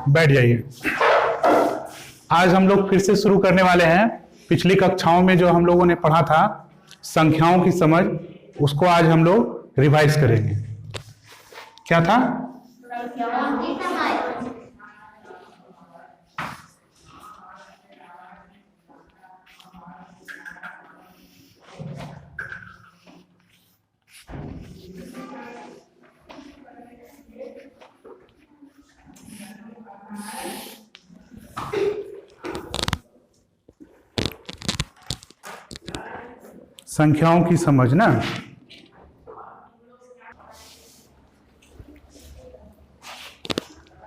बैठ जाइए। आज हम लोग फिर से शुरू करने वाले हैं पिछली कक्षाओं में जो हम लोगों ने पढ़ा था संख्याओं की समझ, उसको आज हम लोग रिवाइज करेंगे। क्या था? संख्याओं की समझ ना।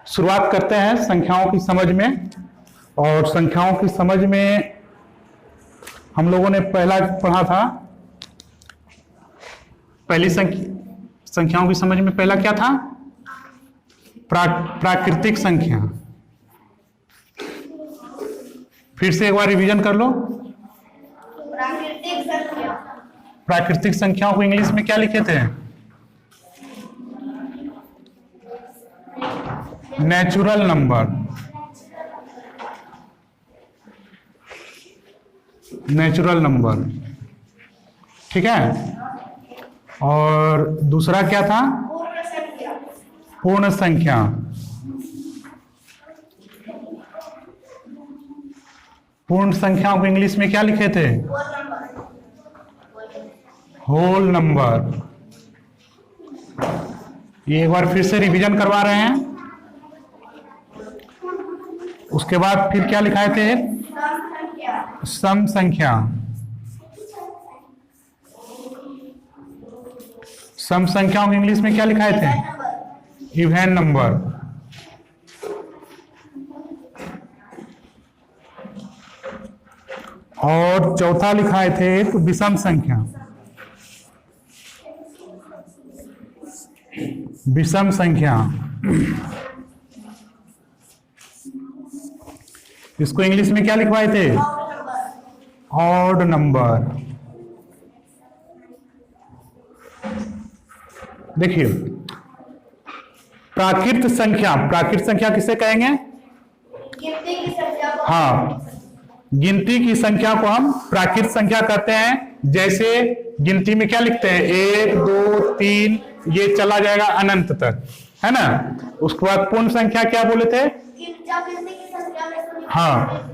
शुरुआत करते हैं संख्याओं की समझ में। और संख्याओं की समझ में हम लोगों ने पहला पढ़ा था, पहली संख्याओं की समझ में पहला क्या था? प्राकृतिक संख्या। फिर से एक बार रिवीजन कर लो। प्राकृतिक संख्याओं को इंग्लिश में क्या लिखे थे? Natural number. नेचुरल नंबर, ठीक है। और दूसरा क्या था? पूर्ण संख्या। पूर्ण संख्याओं को इंग्लिश में क्या लिखे थे? Whole number. ये एक बार फिर से रिवीजन करवा रहे हैं। उसके बाद फिर क्या लिखाए थे? सम संख्या। सम संख्याओं को इंग्लिश में क्या लिखाए थे? Even number. और चौथा लिखाए थे तो विषम संख्या। विषम संख्या, इसको इंग्लिश में क्या लिखवाए थे? Odd number. देखिए, प्राकृत संख्या, प्राकृत संख्या किसे कहेंगे? हाँ, गिनती की संख्या को हम प्राकृत संख्या कहते हैं। जैसे गिनती में क्या लिखते हैं? 1 2 3, ये चला जाएगा अनंत तक, है ना। उसके बाद पूर्ण संख्या क्या बोले थे? हाँ,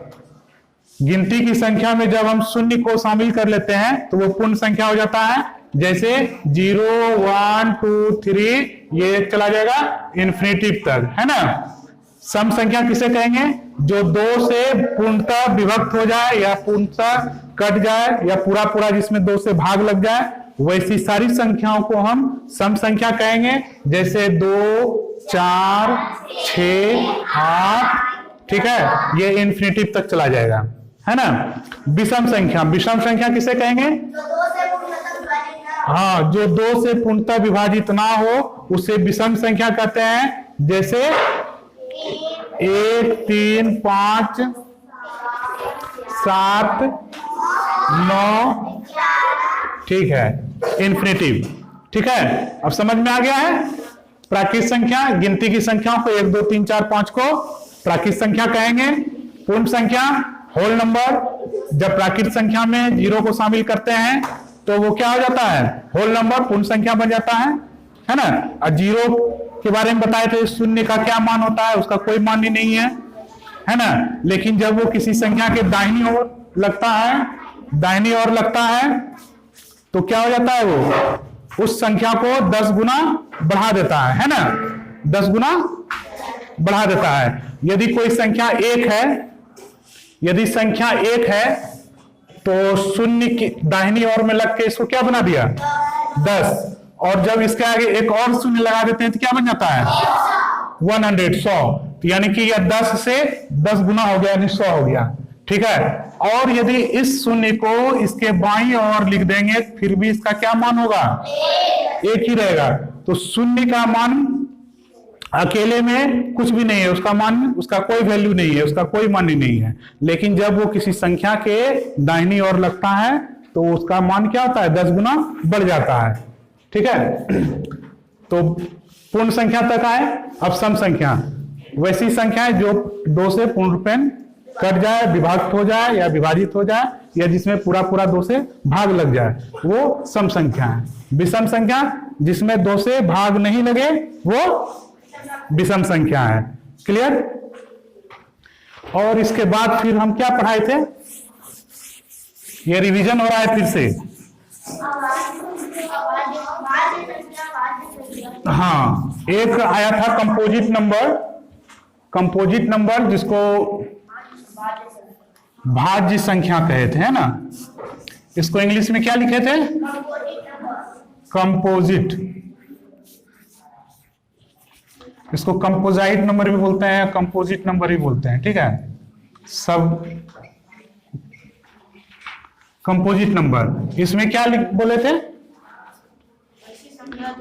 गिनती की संख्या में जब हम शून्य को शामिल कर लेते हैं तो वो पूर्ण संख्या हो जाता है। जैसे 0 1 2 3, ये चला जाएगा इन्फिनिटिव तक, है ना। सम संख्या किसे कहेंगे? जो 2 से पूर्णतः विभक्त हो जाए या पूर्णतः कट जाए या पूरा पूरा जिसमें 2 से भाग लग जाए, वैसी सारी संख्याओं को हम सम संख्या कहेंगे। जैसे 2 4 6 8, ठीक है, ये इन्फिनिटिव तक चला जाएगा, है ना। विषम संख्या, विषम संख्या किसे कहेंगे? हाँ, जो 2 से पूर्णतः विभाजित ना हो उसे विषम संख्या कहते हैं। जैसे 1 3 5 7 9, ठीक है, इन्फिनिटिव, ठीक है। अब समझ में आ गया है? प्राकृत संख्या, गिनती की संख्याओं को 1 2 3 4 5 को प्राकृत संख्या कहेंगे। पूर्ण संख्या होल नंबर, जब प्राकृत संख्या में 0 को शामिल करते हैं तो वो क्या हो जाता है? होल नंबर, पूर्ण संख्या बन जाता है ना। और 0 के बारे में बताए थे, शून्य का क्या मान होता है? उसका कोई मान ही नहीं है ना। लेकिन जब वो किसी संख्या के दाहिनी ओर लगता है, दाहिनी ओर लगता है, तो क्या हो जाता है? वो उस संख्या को 10 गुना बढ़ा देता है ना। 10 गुना बढ़ा देता है। यदि कोई संख्या 1 है, यदि संख्या 1 है तो शून्य की दाहिनी ओर में लग के इसको क्या बना दिया? 10। और जब इसके आगे एक और शून्य लगा देते हैं तो क्या बन जाता है? 100, 100। यानी कि यह 10 से 10 गुना हो गया, यानी 100 हो गया, ठीक है। और यदि इस शून्य को इसके बाईं ओर लिख देंगे फिर भी इसका क्या मान होगा? 1 ही रहेगा। तो शून्य का मान अकेले में कुछ भी नहीं है, उसका मान, उसका कोई वैल्यू नहीं है, उसका कोई मान ही नहीं है। लेकिन जब वो किसी संख्या के दाहिनी ओर लगता है तो उसका मान क्या होता है? 10 गुना बढ़ जाता है, ठीक है। तो पूर्ण संख्या तक आए। अब सम संख्या, वैसी संख्याएं जो 2 से पूर्णरूपेण कट जाए, विभाजित हो जाए या विभाजित हो जाए, या जिसमें पूरा पूरा 2 से भाग लग जाए, वो सम संख्या है। विषम संख्या जिसमें 2 से भाग नहीं लगे वो विषम संख्या है। क्लियर? और इसके बाद फिर हम क्या पढ़ाए थे? ये रिवीजन हो रहा है फिर से। हाँ, एक आया था कंपोजिट नंबर, कंपोजिट नंबर जिसको भाज्य संख्या कहे थे, है ना? इसको इंग्लिश में क्या लिखे थे? कंपोजिट। इसको कंपोजाइट नंबर भी बोलते हैं, कंपोजिट नंबर भी बोलते हैं, ठीक है? सब कंपोजिट नंबर। इसमें क्या बोले थे?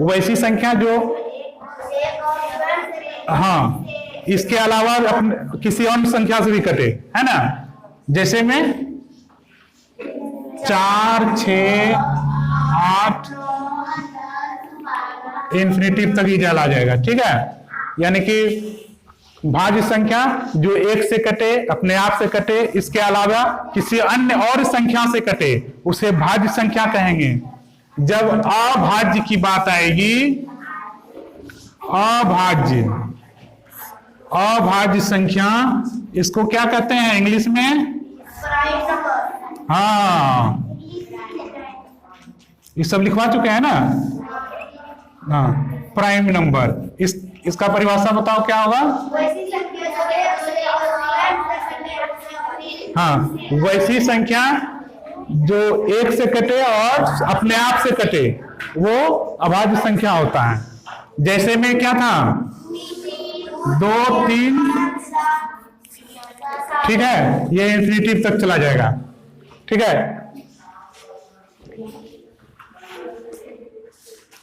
वैसी संख्या जो, हाँ, इसके अलावा अपने किसी अन्य संख्या से भी कटे, है ना? जैसे में 4, 6, 8 इंफिनिटिव तक ही चला जाएगा, ठीक है? यानी कि भाज्य संख्या जो 1 से कटे, अपने आप से कटे, इसके अलावा किसी अन्य और संख्या से कटे, उसे भाज्य संख्या कहेंगे। जब अभाज्य की बात आएगी, अभाज्य संख्या, इसको क्या कहते हैं इंग्लिश में? हाँ, ये सब लिखवा चुके हैं ना? हाँ, प्राइम नंबर। इसका परिभाषा बताओ क्या होगा? हाँ, वैसी संख्या जो 1 से कटे और अपने आप से कटे, वो अभाज्य संख्या होता है। जैसे में क्या था? 2, 3, ठीक है? ये इंफिनिटिव तक चला जाएगा, ठीक है?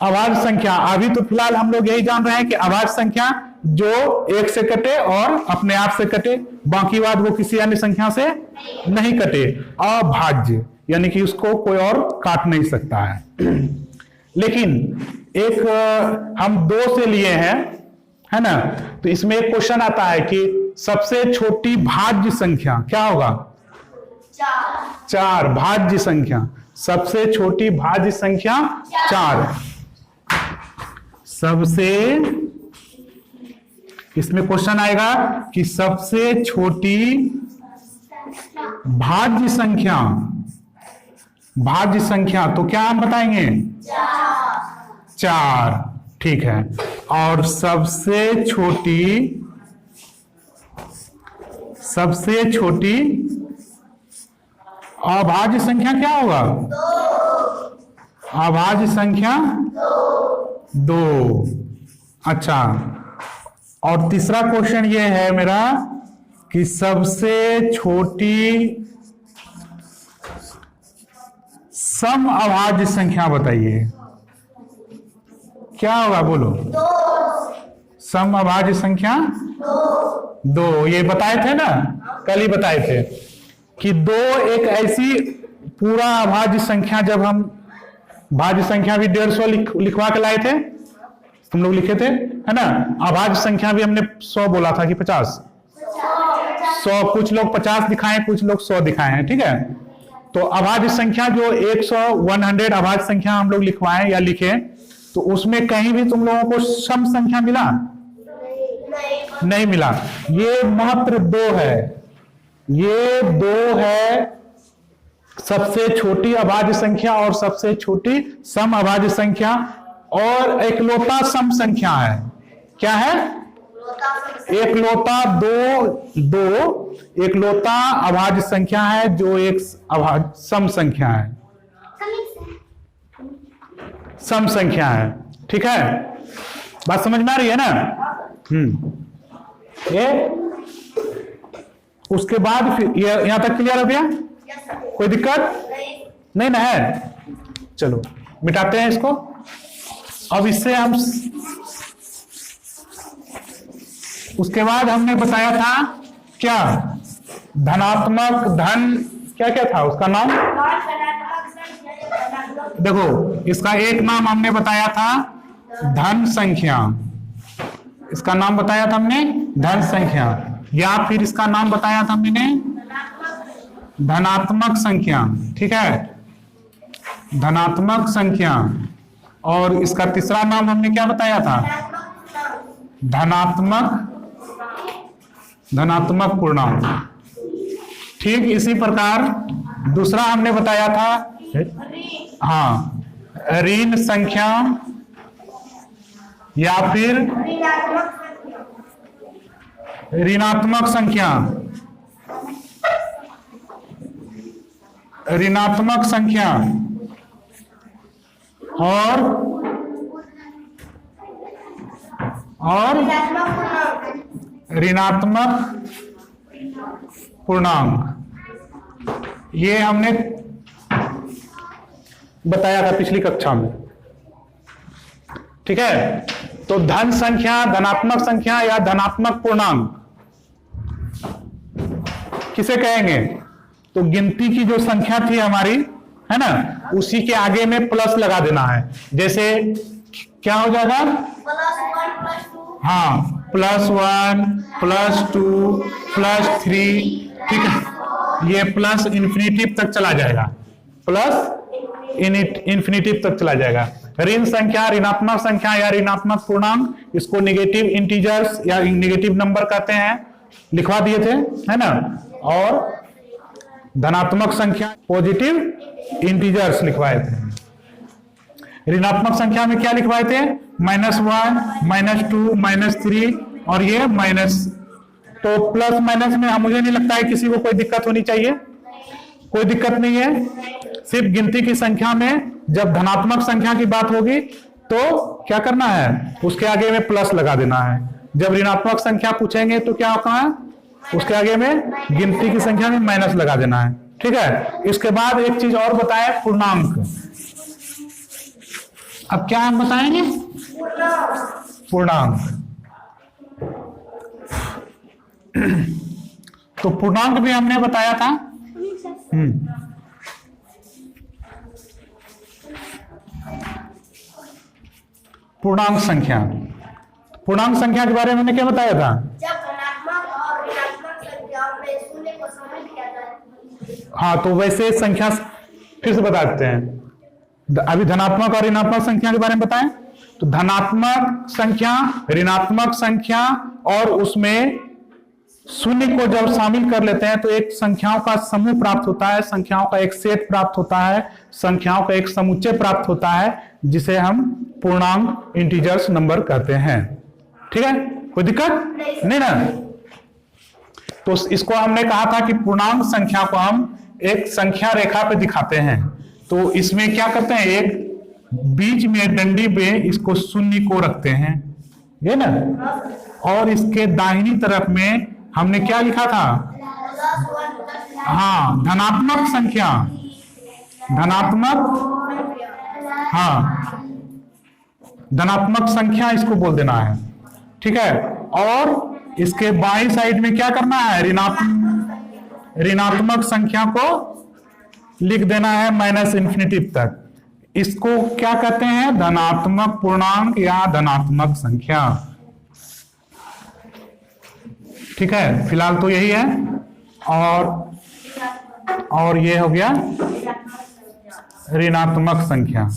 अभाज्य संख्या, अभी तो फिलहाल हम लोग यही जान रहे हैं कि अभाज्य संख्या जो 1 से कटे और अपने आप से कटे, बाकी बात वो किसी अन्य संख्या से नहीं कटे। अभाज्य यानी कि उसको कोई और काट नहीं सकता है। लेकिन एक हम 2 से लिए हैं, है ना? तो इसमें एक क्वेश्चन आता है कि सबसे छोटी भाज्य संख्या क्या होगा? 4। भाज्य संख्या, सबसे छोटी भाज्य संख्या 4। सबसे, इसमें क्वेश्चन आएगा कि सबसे छोटी भाज्य संख्या, भाज्य संख्या तो क्या हम बताएंगे? 4, ठीक है। और सबसे छोटी अभाज्य संख्या क्या होगा? अभाज्य संख्या 2। अच्छा, और तीसरा क्वेश्चन ये है मेरा कि सबसे छोटी सम अभाज्य संख्या बताइए, क्या होगा? बोलो। 2। सम अभाज्य संख्या 2। ये बताए थे ना, कल ही बताए थे कि 2 एक ऐसी पूरा अभाज्य संख्या, जब हम भाज्य संख्या भी 150 लिखवा के लाए थे, तुम लोग लिखे थे, है ना? अभाज्य संख्या भी हमने 100 बोला था कि 50? 100, कुछ लोग 50 दिखाए, कुछ लोग 100 दिखाए हैं, ठीक है? तो अभाज्य संख्या जो 100 अभाज्य संख्या हम लोग लिखवाएं या लिखे, तो उसमें कहीं भी तुम लोगों को सम संख्या मिला? नहीं मिला। ये मात्र 2 है, ये 2 है, सबसे छोटी अभाज्य संख्या और सबसे छोटी सम अभाज्य संख्या, और एकलौता सम संख्या है। क्या है? एकलौता 2 एकलौता अभाज्य संख्या है जो एक सम संख्या है, सम संख्या है, ठीक है? बात समझ में आ रही है ना? ये उसके बाद फिर यहां तक क्लियर हो गया? कोई दिक्कत नहीं ना है? चलो मिटाते हैं इसको। अब इससे हम, उसके बाद हमने बताया था क्या? धनात्मक धन, क्या क्या था उसका नाम? देखो, इसका एक नाम हमने बताया था धन संख्या, इसका नाम बताया था हमने धन संख्या, या फिर इसका नाम बताया था हमने धनात्मक संख्या। ठीक है, धनात्मक संख्या। और इसका तीसरा नाम हमने क्या बताया था? धनात्मक पूर्णांक। ठीक इसी प्रकार दूसरा हमने बताया था, हाँ, ऋण संख्या या फिर ऋणात्मक संख्या। ऋणात्मक संख्या और ऋणात्मक पूर्णांक, ये हमने बताया था पिछली कक्षा में। ठीक है, तो धन संख्या, धनात्मक संख्या या धनात्मक पूर्णांक किसे कहेंगे? तो गिनती की जो संख्या थी हमारी, है ना, उसी के आगे में प्लस लगा देना है। जैसे क्या हो जाएगा? हाँ, +1, +2, +3। ठीक है, ये प्लस इन्फिनिटिव तक चला जाएगा, प्लस इन्फिनिटिव तक चला जाएगा। ऋण संख्या, ऋणात्मक संख्या या ऋणात्मक पूर्णांक, इसको नेगेटिव इंटीजर्स या नेगेटिव नंबर कहते हैं, लिखवा दिए थे, है ना। और धनात्मक संख्या पॉजिटिव इंटीजर्स लिखवाए थे। ऋणात्मक संख्या में क्या लिखवाए थे? -1, -2, -3 और ये माइनस। तो प्लस माइनस में मुझे नहीं लगता है किसी को कोई दिक्कत होनी चाहिए, कोई दिक्कत नहीं है। सिर्फ गिनती की संख्या में जब धनात्मक संख्या की बात होगी तो क्या करना है? उसके आगे में प्लस लगा देना है। जब ऋणात्मक संख्या पूछेंगे तो क्या होगा? उसके आगे में गिनती की संख्या में माइनस लगा देना है। ठीक है, इसके बाद एक चीज और बताए, पूर्णांक। अब क्या हम बताएंगे? पूर्णांक। तो पूर्णांक भी हमने बताया था। पूर्णांक संख्या, पूर्णांक संख्या के बारे में हमने क्या बताया था? जब धनात्मक और ऋणात्मक संख्याओं में शून्य को शामिल किया जाए। हाँ, तो वैसे संख्या फिर से बता देते हैं। अभी धनात्मक और ऋणात्मक संख्या के बारे में बताएं। तो धनात्मक संख्या, ऋणात्मक संख्या और उसमें शून्य को जब शामिल कर लेते हैं तो एक संख्याओं का समूह प्राप्त होता है, संख्याओं का एक सेट प्राप्त होता है, संख्याओं का एक समुच्चय प्राप्त होता है, जिसे हम पूर्णांक इंटीजर्स नंबर कहते हैं। ठीक है, कोई दिक्कत नहीं ना। तो इसको हमने कहा था कि पूर्णांक संख्या को हम एक संख्या रेखा पे दिखाते हैं। तो इसमें क्या करते हैं? एक बीच में डंडी पे इसको शून्य को रखते हैं, ये ना, और इसके दाहिनी तरफ में हमने क्या लिखा था? हाँ, धनात्मक संख्या, धनात्मक, हाँ, धनात्मक संख्या इसको बोल देना है। ठीक है, और इसके बाईं साइड में क्या करना है? ऋणात्मक संख्या को लिख देना है -इन्फिनिटी तक। इसको क्या कहते हैं? धनात्मक पूर्णांक या धनात्मक संख्या। ठीक है, फिलहाल तो यही है। और ये हो गया ऋणात्मक संख्या,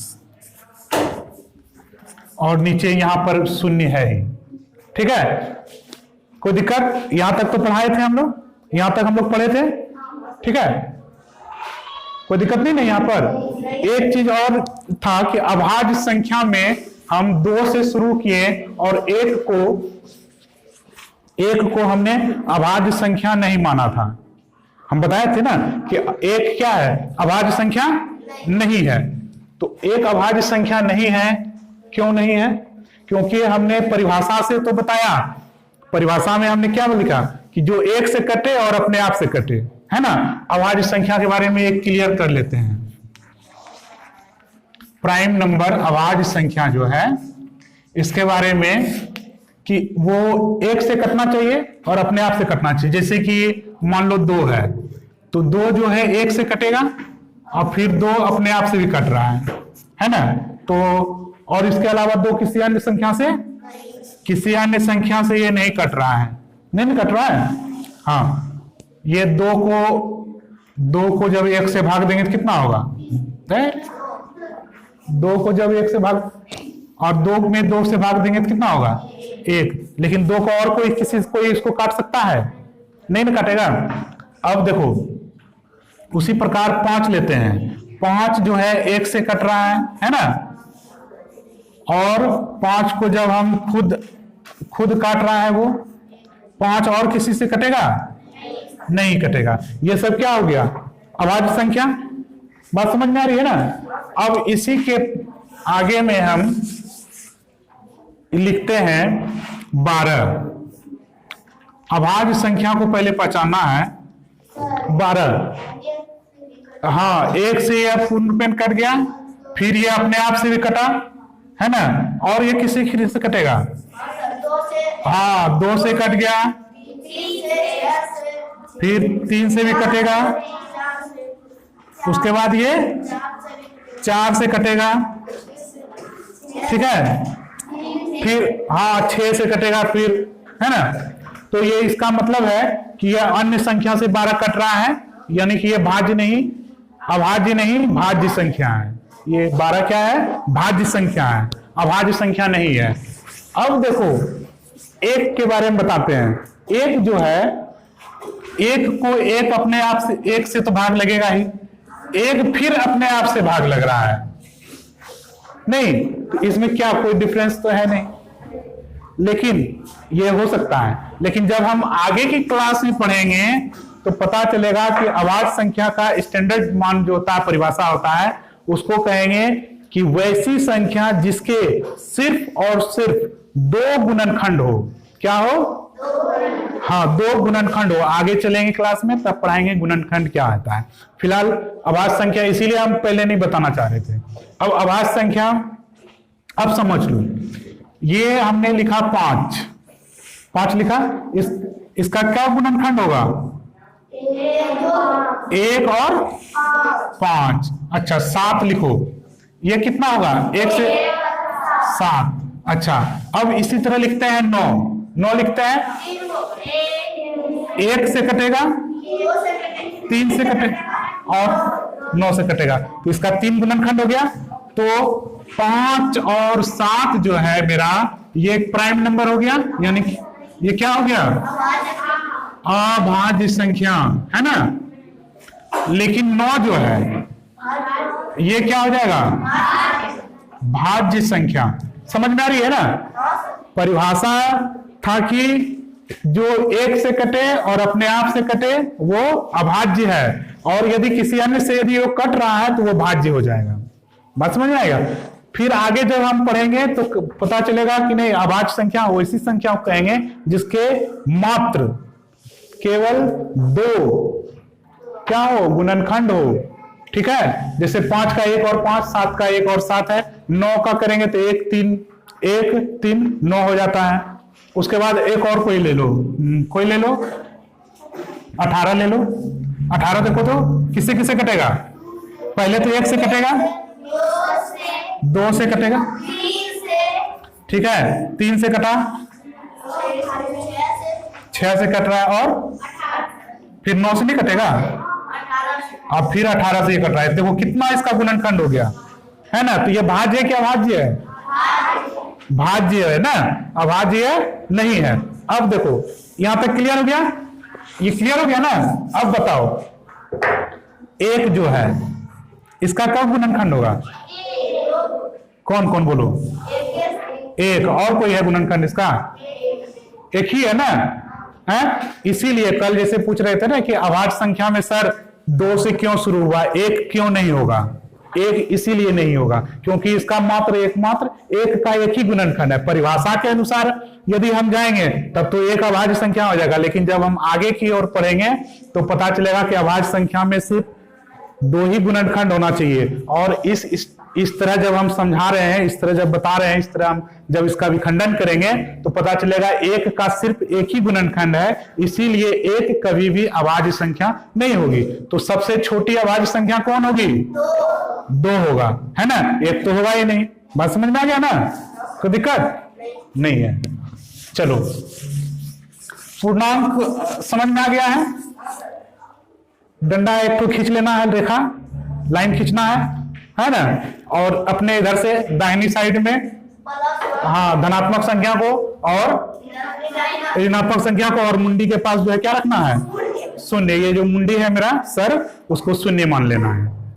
और नीचे यहां पर शून्य है ही। ठीक है, कोई दिक्कत? यहां तक तो पढ़ाए थे हम लोग, यहां तक हम लोग पढ़े थे। ठीक है, कोई दिक्कत नहीं ना। यहां पर एक चीज और था कि अभाज्य संख्या में हम 2 से शुरू किए और एक को हमने अभाज्य संख्या नहीं माना था। हम बताए थे ना कि एक क्या है? अभाज्य संख्या नहीं है। तो एक अभाज्य संख्या नहीं है। क्यों नहीं है? क्योंकि हमने परिभाषा से तो बताया, परिभाषा में हमने क्या लिखा कि जो एक से कटे और अपने आप से कटे, है ना। अभाज्य संख्या के बारे में एक क्लियर कर लेते हैं। प्राइम नंबर अभाज्य संख्या जो है, इसके बारे में कि वो एक से कटना चाहिए और अपने आप से कटना चाहिए। जैसे कि मान लो 2 है, तो 2 जो है एक से कटेगा और फिर 2 अपने आप से भी कट रहा है ना। तो और इसके अलावा 2 किसी अन्य संख्या से किसी अन्य संख्या से ये नहीं कट रहा है, नहीं कट रहा है। हाँ, ये दो को जब 1 से भाग देंगे तो कितना होगा? 2 को जब 1 से भाग, और 2 में 2 से भाग देंगे तो कितना होगा? 1। लेकिन 2 को और कोई इसको काट सकता है? नहीं ना काटेगा। अब देखो उसी प्रकार 5 लेते हैं। 5 जो है 1 से कट रहा है ना, और 5 को जब हम खुद काट रहा है, वो 5 और किसी से कटेगा? नहीं कटेगा। ये सब क्या हो गया? अभाज्य संख्या। बात समझ में आ रही है ना? अब इसी के आगे में हम लिखते हैं 12। अभाज्य संख्या को पहले पहचानना है। 12, हाँ, 1 से यह पूर्ण रूपेण कट गया, फिर ये अपने आप से भी कटा है ना, और ये किसी से कटेगा? हाँ, 2 से कट गया, फिर 3 से भी कटेगा, उसके बाद ये 4 से कटेगा, ठीक है, फिर हाँ 6 से कटेगा, फिर है ना। तो ये इसका मतलब है कि यह अन्य संख्या से 12 कट रहा है, यानी कि ये भाज्य नहीं, अभाज्य नहीं, भाज्य संख्या है। ये 12 क्या है? भाज्य संख्या है, अभाज्य संख्या नहीं है। अब देखो 1 के बारे में बताते हैं। 1 जो है, 1 को 1 अपने आप से, 1 से तो भाग लगेगा ही, 1 फिर अपने आप से भाग लग रहा है, नहीं, तो इसमें क्या कोई डिफरेंस तो है नहीं, लेकिन ये हो सकता है। लेकिन जब हम आगे की क्लास में पढ़ेंगे तो पता चलेगा कि अभाज्य संख्या का स्टैंडर्ड मान जो होता है, परिभाषा होता है, उसको कहेंगे कि वैसी संख्या जिसके सिर्फ और सिर्फ 2 गुणनखंड हो। क्या हो? हाँ, 2 गुणनखंड हो। आगे चलेंगे क्लास में तब पढ़ाएंगे गुणनखंड क्या होता है। फिलहाल अभाज्य संख्या इसीलिए हम पहले नहीं बताना चाह रहे थे। अब अभाज्य संख्या अब समझ लो। ये हमने लिखा 5 लिखा, इसका क्या गुणनखंड होगा? 1 और 5। अच्छा, 7 लिखो। ये कितना होगा? 1 से 7। अच्छा, अब इसी तरह लिखते हैं 9 लिखते हैं, 1 से कटेगा, 3 से कटेगा और 9 से कटेगा, तो इसका 3 गुणनखंड हो गया। तो 5 और 7 जो है मेरा, ये एक प्राइम नंबर हो गया, यानी कि ये क्या हो गया? अभाज्य संख्या है ना। लेकिन 9 जो है ये क्या हो जाएगा? भाज्य संख्या। समझ में आ रही है ना? परिभाषा था कि जो 1 से कटे और अपने आप से कटे वो अभाज्य है, और यदि किसी अन्य से यदि वो कट रहा है तो वो भाज्य हो जाएगा। बात समझ में आएगा? फिर आगे जब हम पढ़ेंगे तो पता चलेगा कि नहीं, अभाज्य संख्या वैसी संख्या को कहेंगे जिसके मात्र केवल 2 क्या हो? गुणनखंड हो। ठीक है, जैसे 5 का 1 और 5, 7 का 1 और 7 है। 9 का करेंगे तो 1 3 9 हो जाता है। उसके बाद एक और कोई ले लो, 18 ले लो। 18 देखो तो किससे किससे कटेगा? पहले तो 1 से कटेगा, 2 से कटेगा, ठीक है, 3 से कटा, 6 से कट रहा है, और फिर 9 से नहीं कटेगा, अब फिर 18 से ये कट रहा है। देखो कितना इसका गुणनखंड हो गया, है ना। तो ये भाज्य है कि अभाज्य है? भाज्य है ना, अभाज्य नहीं है। अब देखो यहां तक क्लियर हो गया, ये क्लियर हो गया ना। अब बताओ 1 जो है इसका कब गुणनखंड होगा? कौन कौन बोलो? 1। और कोई है गुणनखंड इसका? एक ही है ना, है। इसीलिए कल जैसे पूछ रहे थे ना कि अभाज्य संख्या में सर 2 से क्यों शुरू हुआ, 1 क्यों नहीं होगा? 1 इसीलिए नहीं होगा क्योंकि इसका मात्र 1 का एक ही गुणनखंड है। परिभाषा के अनुसार यदि हम जाएंगे तब तो 1 अभाज्य संख्या हो जाएगा, लेकिन जब हम आगे की ओर पढ़ेंगे तो पता चलेगा कि अभाज्य संख्या में सिर्फ 2 ही गुणनखंड होना चाहिए। और इस तरह जब हम समझा रहे हैं, इस तरह जब बता रहे हैं, इस तरह हम जब इसका विखंडन करेंगे तो पता चलेगा 1 का सिर्फ एक ही गुणनखंड है, इसीलिए 1 कभी भी अभाज्य संख्या नहीं होगी। तो सबसे छोटी अभाज्य संख्या कौन होगी? 2 होगा, है ना। 1 तो होगा ही नहीं। बात समझ में आ गया ना? कोई दिक्कत नहीं है। चलो, पूर्णांक समझ में आ गया है। डंडा एक तो खींच लेना है, रेखा लाइन खींचना है ना, और अपने इधर से दाहिनी साइड में हाँ धनात्मक संख्या को और ऋणात्मक संख्या को, और मुंडी के पास जो है क्या रखना है, शून्य। ये जो मुंडी है मेरा सर, उसको शून्य मान लेना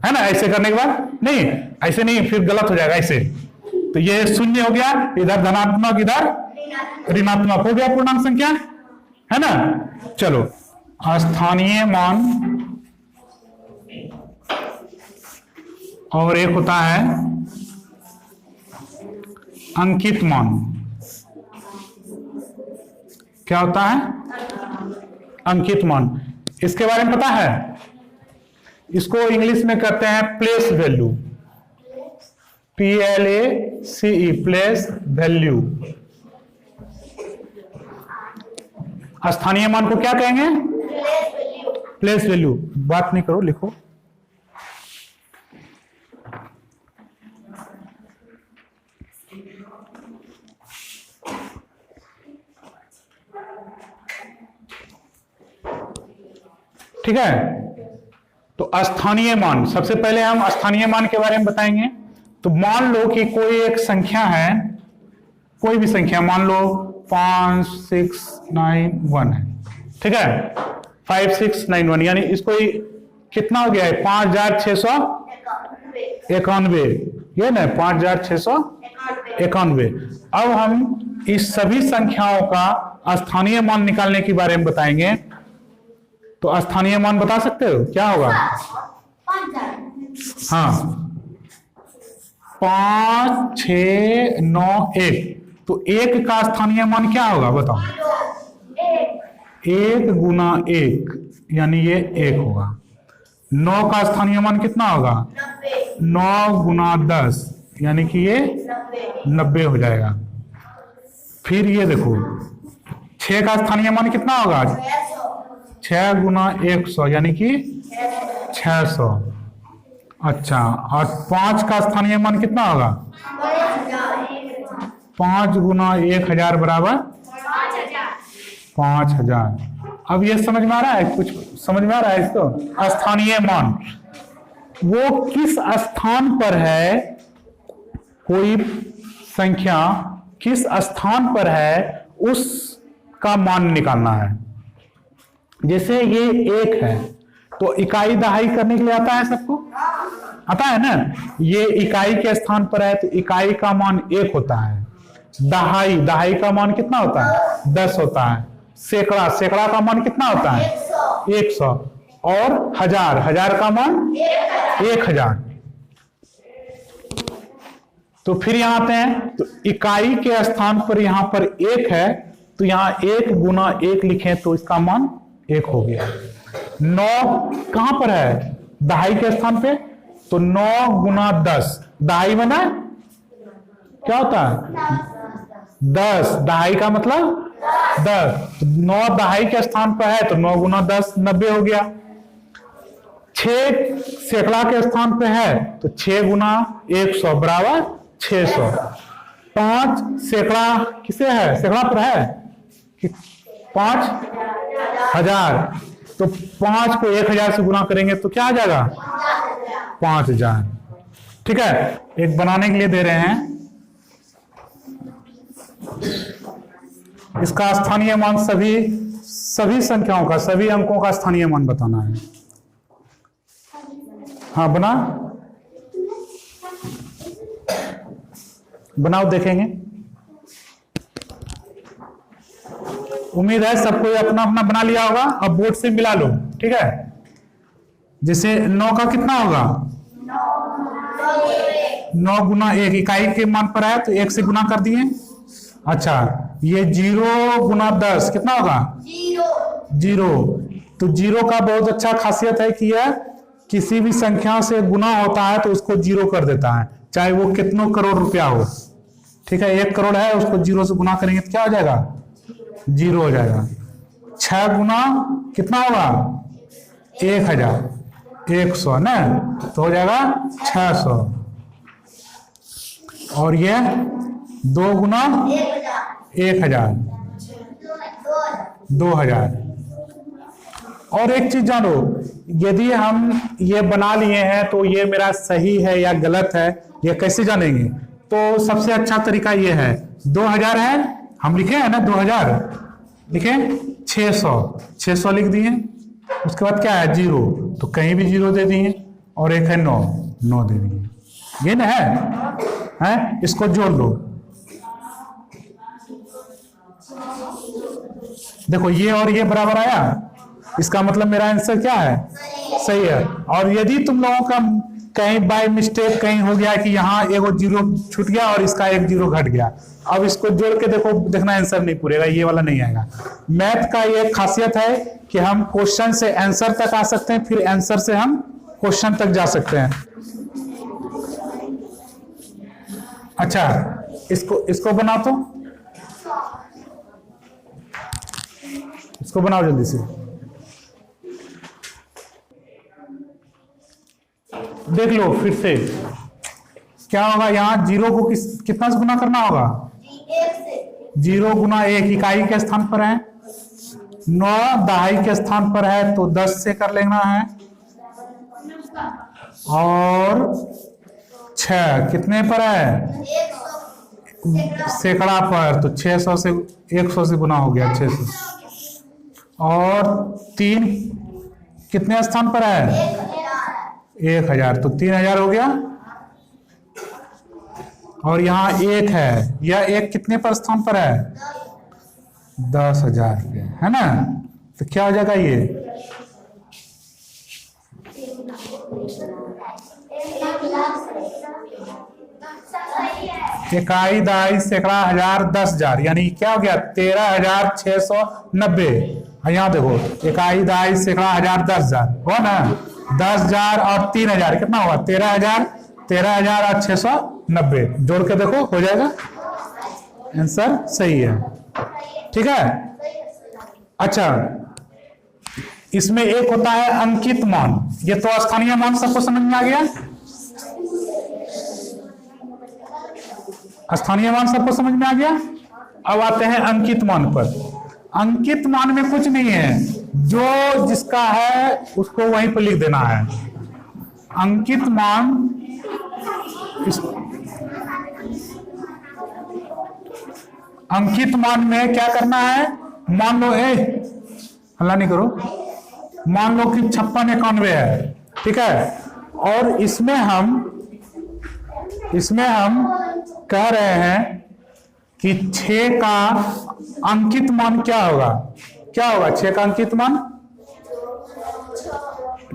है ना। ऐसे करने के बाद नहीं, ऐसे नहीं, फिर गलत हो जाएगा ऐसे। तो ये शून्य हो गया, इधर धनात्मक इधर ऋणात्मक, हो गया पूर्णांक संख्या, है ना। चलो, स्थानीय मान और एक होता है अंकित मान। क्या होता है? अंकित मान। इसके बारे में पता है? इसको इंग्लिश में कहते हैं place value, PLACE, place value. स्थानीय मान को क्या कहेंगे? Place value. बात नहीं करो, लिखो। ठीक है, तो स्थानीय मान, सबसे पहले हम स्थानीय मान के बारे में बताएंगे। तो मान लो कि कोई एक संख्या है, कोई भी संख्या, मान लो 5, 6, 9, 1 है, ठीक है, 5, 6, 9, 1, यानी इसको कितना हो गया है? 5691, ये ना 5691। अब हम इस सभी संख्याओं का स्थानीय मान निकालने के बारे में बताएंगे। तो स्थानीय मान बता सकते हो क्या होगा? हाँ, 5, 6, 9, 1। तो 1 का स्थानीय मान क्या होगा बताओ? 1 गुना 1, यानी ये 1 होगा। 9 का स्थानीय मान कितना होगा? 9 गुना 10, यानी कि ये 90 हो जाएगा। फिर ये देखो, 6 का स्थानीय मान कितना होगा? 6 गुना 100, यानी कि 600। अच्छा, और 5 का स्थानीय मान कितना होगा? 5 गुना 1000 बराबर 5000। अब ये समझ में आ रहा है? कुछ समझ में आ रहा है इसको? स्थानीय मान वो किस स्थान पर है, कोई संख्या किस स्थान पर है उसका मान निकालना है। जैसे ये 1 है, तो इकाई दहाई करने के लिए आता है सबको? आता है ना। ये इकाई के स्थान पर है, तो इकाई का मान 1 होता है। दहाई का मान कितना होता है? 10 होता है। सैकड़ा का मान कितना होता है? 100। और हजार का मान 1000। तो फिर यहां आते हैं, तो इकाई के स्थान पर यहां पर 1 है, तो यहां 1 गुना 1 लिखें तो इसका मान 1 हो गया। 9 कहां पर है? दहाई के स्थान पे, तो 9 गुना 10, दहाई बना क्या होता है? 10। दहाई का मतलब 10। 9 दहाई के स्थान पर है, तो 9 गुना 10 90 हो गया। 6 सैकड़ा के स्थान पे है, तो 6 गुना 100 बराबर 600। 5 सैकड़ा किसे है? सैकड़ा पर है कि 5000, तो 5 को 1000 से गुना करेंगे तो क्या आ जाएगा? 5000। ठीक है, एक बनाने के लिए दे रहे हैं। इसका स्थानीय मान सभी संख्याओं का, सभी अंकों का स्थानीय मान बताना है। हाँ, बनाओ देखेंगे। उम्मीद है सबको अपना अपना बना लिया होगा। अब बोर्ड से मिला लो, ठीक है। जैसे 9 का कितना होगा? 9 गुना 1, इकाई के मान पर है तो 1 से गुना कर दिए। अच्छा, ये 0 गुना 10 कितना होगा? 0। तो 0 का बहुत अच्छा खासियत है कि यह किसी भी संख्या से गुना होता है तो उसको 0 कर देता है, चाहे वो कितनों करोड़ रुपया हो। ठीक है, 1 करोड़ है, उसको 0 से गुना करेंगे तो क्या हो जाएगा? 0 हो जाएगा। 6 गुना कितना होगा? 1000, 100 ना, तो हो जाएगा 600। और ये 2 गुना 1000, 2000। और एक चीज जानो, यदि हम ये बना लिए हैं तो ये मेरा सही है या गलत है, ये कैसे जानेंगे? तो सबसे अच्छा तरीका ये है, 2000 है, हम लिखे हैं ना 2000, लिखे 600 लिख दिए। उसके बाद क्या है 0, तो कहीं भी 0 दे दिए, और एक है 9 दे दिए। ये ना है? इसको जोड़ लो। देखो ये और ये बराबर आया, इसका मतलब मेरा आंसर क्या है? सही है। और यदि तुम लोगों का कहीं बाय मिस्टेक कहीं हो गया कि यहाँ एगो 0 छूट गया और इसका एक 0 घट गया, अब इसको जोड़ के देखो, देखना आंसर नहीं पूरेगा, ये वाला नहीं आएगा। मैथ का ये खासियत है कि हम क्वेश्चन से आंसर तक आ सकते हैं, फिर आंसर से हम क्वेश्चन तक जा सकते हैं। अच्छा, इसको बना, तो इसको बनाओ जल्दी से। देख लो फिर से क्या होगा, यहाँ 0 को कितना से गुना करना होगा? 0 गुना 1 इकाई के स्थान पर है, 9 दहाई के स्थान पर है, तो 10 से कर लेना है, और 6 कितने पर है? सैकड़ा पर, तो 600 से 100 से गुना हो गया 600। और 3 कितने स्थान पर है? 1000, तो 3000 हो गया। और यहाँ 1 है, यह 1 कितने पर स्थान पर है? 10,000 पे, है ना? तो क्या हो जाएगा ये? इकाई, दहाई, सैकड़ा, हजार, 10,000, यानी क्या हो गया? 13,690। यहाँ देखो, इकाई, दहाई, सैकड़ा, हजार, 10,000 हो ना? 10,000 और 3,000 कितना हुआ? 13,000 और 690 जोड़ के देखो, हो जाएगा। आंसर सही है, ठीक है। अच्छा, इसमें एक होता है अंकित मान, ये तो स्थानीय मान सबको समझ में आ गया। स्थानीय मान सबको समझ में आ गया। अब आते हैं अंकित मान पर। अंकित मान में कुछ नहीं है, जो जिसका है उसको वहीं पर लिख देना है। अंकित मान अंकित मान में क्या करना है? मान लो, हल्ला नहीं करो, मान लो कि 5691 है, ठीक है। और इसमें हम कह रहे हैं कि 6 का अंकित मान क्या होगा? 6 का अंकित मान?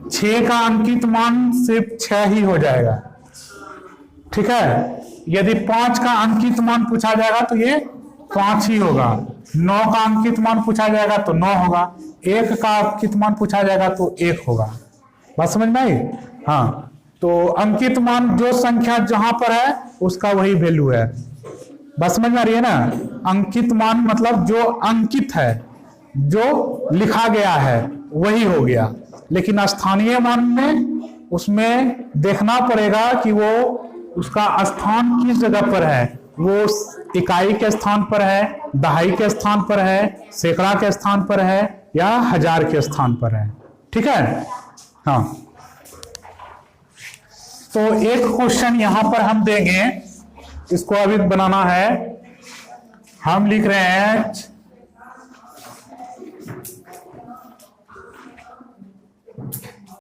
6 का अंकित मान सिर्फ 6 ही हो जाएगा, ठीक है। यदि 5 का अंकित मान पूछा जाएगा तो ये 5 ही होगा। 9 का अंकित मान पूछा जाएगा तो 9 होगा। 1 का अंकित मान पूछा जाएगा तो 1 होगा। बात समझ में आई? हाँ, तो अंकित मान जो संख्या जहां पर है उसका वही वैल्यू है। बात समझ में आ रही है ना? अंकित मान मतलब जो अंकित है, जो लिखा गया है वही हो गया। लेकिन स्थानीय मान में उसमें देखना पड़ेगा कि वो उसका स्थान किस जगह पर है। वो इकाई के स्थान पर है, दहाई के स्थान पर है, सैकड़ा के स्थान पर है, या हजार के स्थान पर है, ठीक है। हाँ, तो एक क्वेश्चन यहां पर हम देंगे, इसको अभी बनाना है। हम लिख रहे हैं